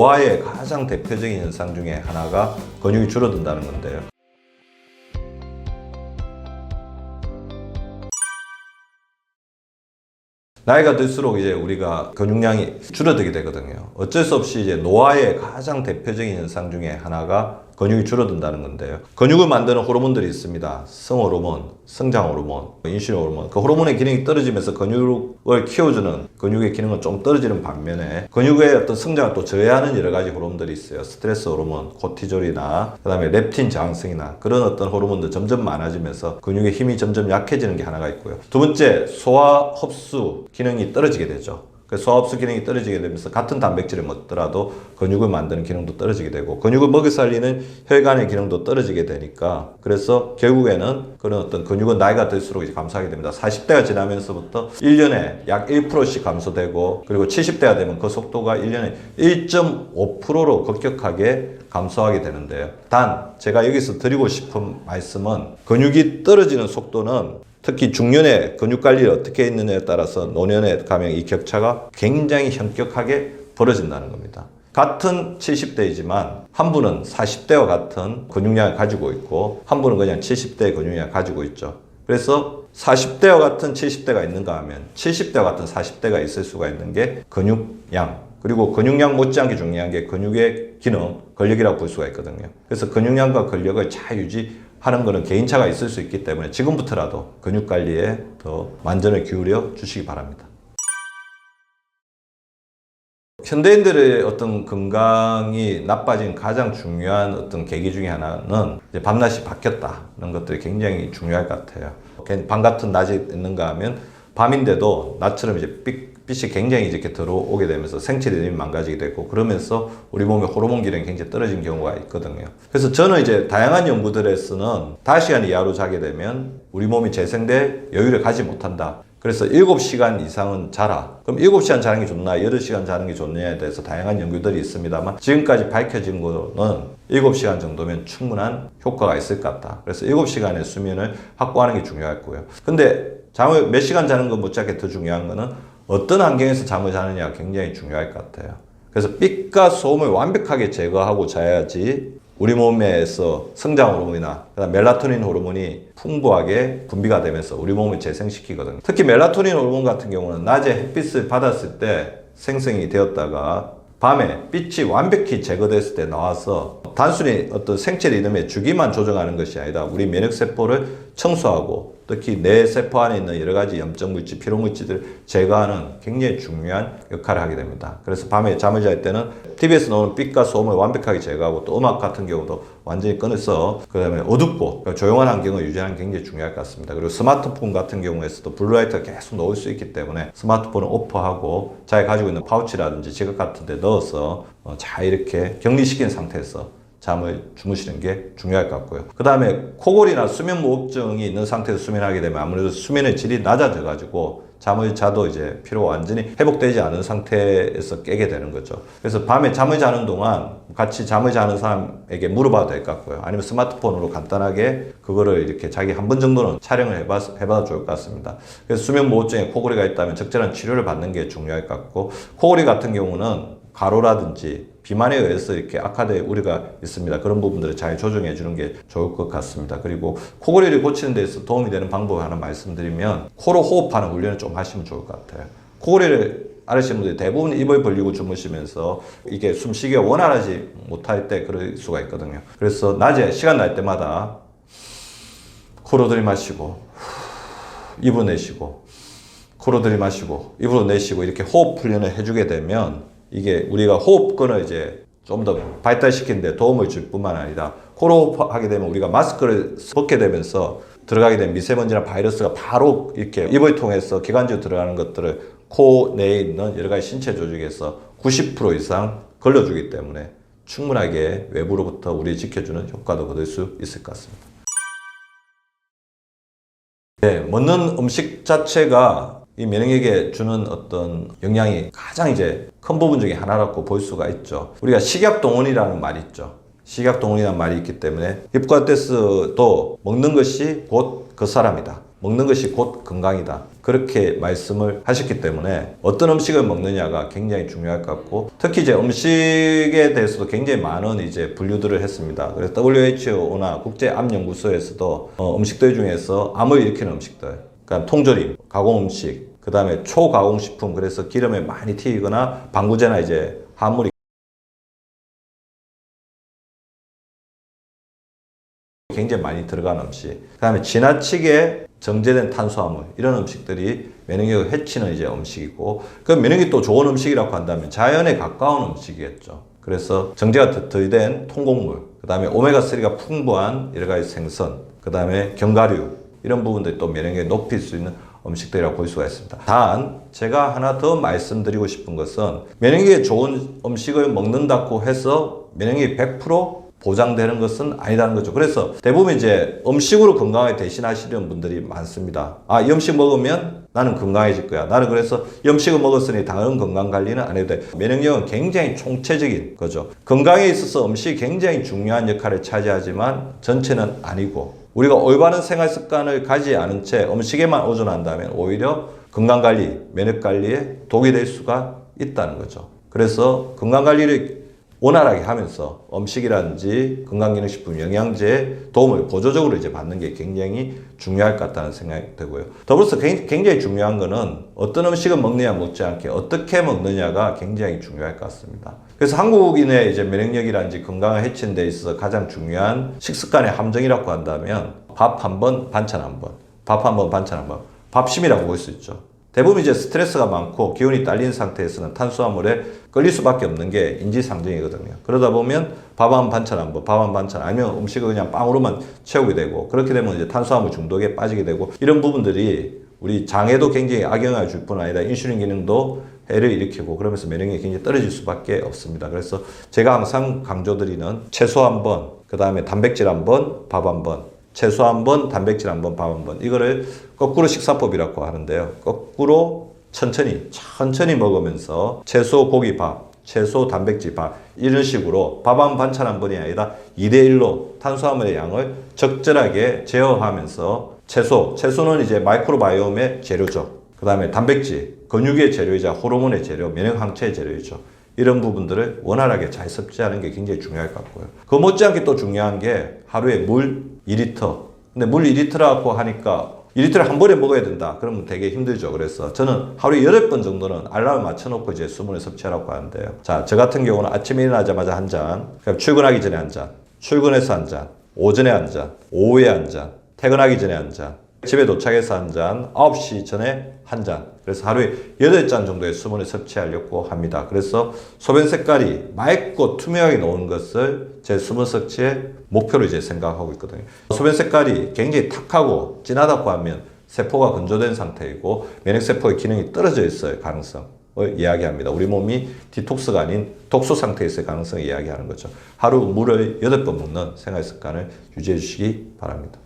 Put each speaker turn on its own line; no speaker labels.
노화의 가장 대표적인 현상 중에 하나가 근육이 줄어든다는 건데요. 나이가 들수록 이제 우리가 근육량이 줄어들게 되거든요. 어쩔 수 없이 이제 노화의 가장 대표적인 현상 중에 하나가 근육이 줄어든다는 건데요. 근육을 만드는 호르몬들이 있습니다. 성호르몬, 성장호르몬, 인슐린 호르몬. 그 호르몬의 기능이 떨어지면서 근육을 키워주는 근육의 기능은 좀 떨어지는 반면에 근육의 어떤 성장을 또 저해하는 여러 가지 호르몬들이 있어요. 스트레스 호르몬, 코티졸이나 그다음에 렙틴 저항성이나 그런 어떤 호르몬들 점점 많아지면서 근육의 힘이 점점 약해지는 게 하나가 있고요. 두 번째, 소화 흡수 기능이 떨어지게 되죠. 소화흡수 기능이 떨어지게 되면서 같은 단백질을 먹더라도 근육을 만드는 기능도 떨어지게 되고 근육을 먹여 살리는 혈관의 기능도 떨어지게 되니까 그래서 결국에는 그런 어떤 근육은 나이가 들수록 이제 감소하게 됩니다. 40대가 지나면서부터 1년에 약 1%씩 감소되고 그리고 70대가 되면 그 속도가 1년에 1.5%로 급격하게 감소하게 되는데요. 단 제가 여기서 드리고 싶은 말씀은 근육이 떨어지는 속도는 특히 중년에 근육 관리를 어떻게 했느냐에 따라서 노년에 가면 이 격차가 굉장히 현격하게 벌어진다는 겁니다. 같은 70대이지만 한 분은 40대와 같은 근육량을 가지고 있고 한 분은 그냥 70대의 근육량을 가지고 있죠. 그래서 40대와 같은 70대가 있는가 하면 70대와 같은 40대가 있을 수가 있는 게 근육량 그리고 근육량 못지않게 중요한 게 근육의 기능, 근력이라고 볼 수가 있거든요. 그래서 근육량과 근력을 잘 유지하는 것은 개인차가 있을 수 있기 때문에 지금부터라도 근육 관리에 더 만전을 기울여 주시기 바랍니다. 현대인들의 어떤 건강이 나빠진 가장 중요한 어떤 계기 중에 하나는 이제 밤낮이 바뀌었다는 것들이 굉장히 중요할 것 같아요. 밤 같은 낮이 있는가 하면 밤인데도 낮처럼 이제 빛이 굉장히 이렇게 들어오게 되면서 생체 리듬이 망가지게 되고 그러면서 우리 몸의 호르몬 기능이 굉장히 떨어진 경우가 있거든요. 그래서 저는 이제 다양한 연구들에서는 5시간 이하로 자게 되면 우리 몸이 재생될 여유를 가지 못한다. 그래서 7시간 이상은 자라. 그럼 7시간 자는 게 좋나 8시간 자는 게 좋느냐에 대해서 다양한 연구들이 있습니다만 지금까지 밝혀진 거는 7시간 정도면 충분한 효과가 있을 것 같다. 그래서 7시간의 수면을 확보하는 게 중요하고요. 근데 잠을 몇 시간 자는 것 못지않게 더 중요한 거는 어떤 환경에서 잠을 자느냐가 굉장히 중요할 것 같아요. 그래서 빛과 소음을 완벽하게 제거하고 자야지 우리 몸에서 성장 호르몬이나 멜라토닌 호르몬이 풍부하게 분비가 되면서 우리 몸을 재생시키거든요. 특히 멜라토닌 호르몬 같은 경우는 낮에 햇빛을 받았을 때 생성이 되었다가 밤에 빛이 완벽히 제거됐을 때 나와서 단순히 어떤 생체 리듬의 주기만 조정하는 것이 아니라 우리 면역세포를 청소하고 특히 뇌 세포 안에 있는 여러 가지 염증물질, 피로물질을 제거하는 굉장히 중요한 역할을 하게 됩니다. 그래서 밤에 잠을 잘 때는 TV에서 나오는 빛과 소음을 완벽하게 제거하고 또 음악 같은 경우도 완전히 끊어서 그 다음에 어둡고 조용한 환경을 유지하는 게 굉장히 중요할 것 같습니다. 그리고 스마트폰 같은 경우에서도 블루라이트가 계속 넣을 수 있기 때문에 스마트폰을 오프하고 자기가 가지고 있는 파우치라든지 지갑 같은 데 넣어서 잘 이렇게 격리시킨 상태에서 잠을 주무시는 게 중요할 것 같고요. 그 다음에 코골이나 수면무호흡증이 있는 상태에서 수면하게 되면 아무래도 수면의 질이 낮아져 가지고 잠을 자도 이제 피로가 완전히 회복되지 않은 상태에서 깨게 되는 거죠. 그래서 밤에 잠을 자는 동안 같이 잠을 자는 사람에게 물어봐도 될 것 같고요. 아니면 스마트폰으로 간단하게 그거를 이렇게 자기 한 번 정도는 촬영을 해봐도 좋을 것 같습니다. 그래서 수면무호흡증에 코골이가 있다면 적절한 치료를 받는 게 중요할 것 같고 코골이 같은 경우는 가로라든지 비만에 의해서 이렇게 악화될 우려가 있습니다. 그런 부분들을 잘 조정해 주는 게 좋을 것 같습니다. 그리고 코골이를 고치는 데 있어서 도움이 되는 방법을 하나 말씀드리면 코로 호흡하는 훈련을 좀 하시면 좋을 것 같아요. 코골이를 앓으시는 분들이 대부분 입을 벌리고 주무시면서 이게 숨쉬기가 원활하지 못할 때 그럴 수가 있거든요. 그래서 낮에 시간 날 때마다 코로 들이마시고 입으로 내쉬고 코로 들이마시고 입으로 내쉬고 이렇게 호흡 훈련을 해주게 되면 이게 우리가 호흡권을 이제 좀 더 발달시키는 데 도움을 줄 뿐만 아니라 코로 호흡하게 되면 우리가 마스크를 벗게 되면서 들어가게 된 미세먼지나 바이러스가 바로 이렇게 입을 통해서 기관지로 들어가는 것들을 코 내에 있는 여러 가지 신체 조직에서 90% 이상 걸러주기 때문에 충분하게 외부로부터 우리를 지켜주는 효과도 거둘 수 있을 것 같습니다. 네, 먹는 음식 자체가 이 면역력에 주는 어떤 영향이 가장 이제 큰 부분 중에 하나라고 볼 수가 있죠. 우리가 식약동원이라는 말이 있죠. 식약동원이라는 말이 있기 때문에 히포크라테스도 먹는 것이 곧 그 사람이다. 먹는 것이 곧 건강이다. 그렇게 말씀을 하셨기 때문에 어떤 음식을 먹느냐가 굉장히 중요할 것 같고, 특히 이제 음식에 대해서도 굉장히 많은 이제 분류들을 했습니다. 그래서 WHO나 국제암연구소에서도 음식들 중에서 암을 일으키는 음식들, 그러니까 통조림, 가공 음식, 그 다음에 초가공식품, 그래서 기름에 많이 튀기거나 방부제나 이제 화물이 굉장히 많이 들어간 음식, 그 다음에 지나치게 정제된 탄수화물, 이런 음식들이 면역력을 해치는 이제 음식이고, 그 면역이 또 좋은 음식이라고 한다면 자연에 가까운 음식이겠죠. 그래서 정제가 덜 된 통곡물, 그 다음에 오메가3가 풍부한 여러 가지 생선, 그 다음에 견과류, 이런 부분들이 또 면역력을 높일 수 있는 음식들이라고 볼 수가 있습니다. 단, 제가 하나 더 말씀드리고 싶은 것은 면역력에 좋은 음식을 먹는다고 해서 면역력이 100% 보장되는 것은 아니라는 거죠. 그래서 대부분 이제 음식으로 건강을 대신하시는 분들이 많습니다. 아, 이 음식 먹으면 나는 건강해질 거야. 나는 그래서 이 음식을 먹었으니 다른 건강 관리는 안 해도 돼. 면역력은 굉장히 총체적인 거죠. 건강에 있어서 음식이 굉장히 중요한 역할을 차지하지만 전체는 아니고, 우리가 올바른 생활 습관을 가지지 않은 채 음식에만 의존한다면 오히려 건강관리, 면역관리에 독이 될 수가 있다는 거죠. 그래서 건강관리를 원활하게 하면서 음식이라든지 건강기능식품, 영양제의 도움을 보조적으로 이제 받는 게 굉장히 중요할 것 같다는 생각이 들고요. 더불어서 굉장히 중요한 거는 어떤 음식을 먹느냐 먹지 않게 어떻게 먹느냐가 굉장히 중요할 것 같습니다. 그래서 한국인의 이제 면역력이라든지 건강을 해치는 데 있어서 가장 중요한 식습관의 함정이라고 한다면 밥 한 번, 반찬 한 번, 밥 한 번, 반찬 한 번, 밥심이라고 볼 수 있죠. 대부분 이제 스트레스가 많고 기운이 딸린 상태에서는 탄수화물에 끌릴 수밖에 없는 게 인지상정이거든요. 그러다 보면 밥 한 반찬 한 번, 밥 한 반찬, 아니면 음식을 그냥 빵으로만 채우게 되고, 그렇게 되면 이제 탄수화물 중독에 빠지게 되고, 이런 부분들이 우리 장에도 굉장히 악영향을 줄 뿐 아니라 인슐린 기능도 해를 일으키고, 그러면서 면역력이 굉장히 떨어질 수밖에 없습니다. 그래서 제가 항상 강조드리는 채소 한 번, 그 다음에 단백질 한 번, 밥 한 번, 채소 한 번, 단백질 한 번, 밥 한 번, 이거를 거꾸로 식사법이라고 하는데요. 거꾸로 천천히 먹으면서 채소, 고기, 밥, 채소, 단백질, 밥, 이런 식으로 밥 한 반찬 한 번이 아니라 2대1로 탄수화물의 양을 적절하게 제어하면서 채소는 이제 마이크로바이옴의 재료죠. 그 다음에 단백질, 근육의 재료이자 호르몬의 재료, 면역항체의 재료이죠. 이런 부분들을 원활하게 잘 섭취하는 게 굉장히 중요할 것 같고요. 그 못지않게 또 중요한 게 하루에 물 2리터. 근데 물 2리터라고 하니까 2리터를 한 번에 먹어야 된다. 그러면 되게 힘들죠. 그래서 저는 하루에 8번 정도는 알람을 맞춰놓고 이제 수분을 섭취하라고 하는데요. 자, 저 같은 경우는 아침에 일어나자마자 한 잔, 그럼 출근하기 전에 한 잔, 출근해서 한 잔, 오전에 한 잔, 오후에 한 잔, 퇴근하기 전에 한 잔, 집에 도착해서 한 잔, 9시 전에 한 잔. 그래서 하루에 8잔 정도의 수분을 섭취하려고 합니다. 그래서 소변 색깔이 맑고 투명하게 나오는 것을 제 수분 섭취의 목표로 이제 생각하고 있거든요. 소변 색깔이 굉장히 탁하고 진하다고 하면 세포가 건조된 상태이고 면역세포의 기능이 떨어져 있을 가능성을 이야기합니다. 우리 몸이 디톡스가 아닌 독소 상태에 있을 가능성을 이야기하는 거죠. 하루 물을 8번 먹는 생활 습관을 유지해 주시기 바랍니다.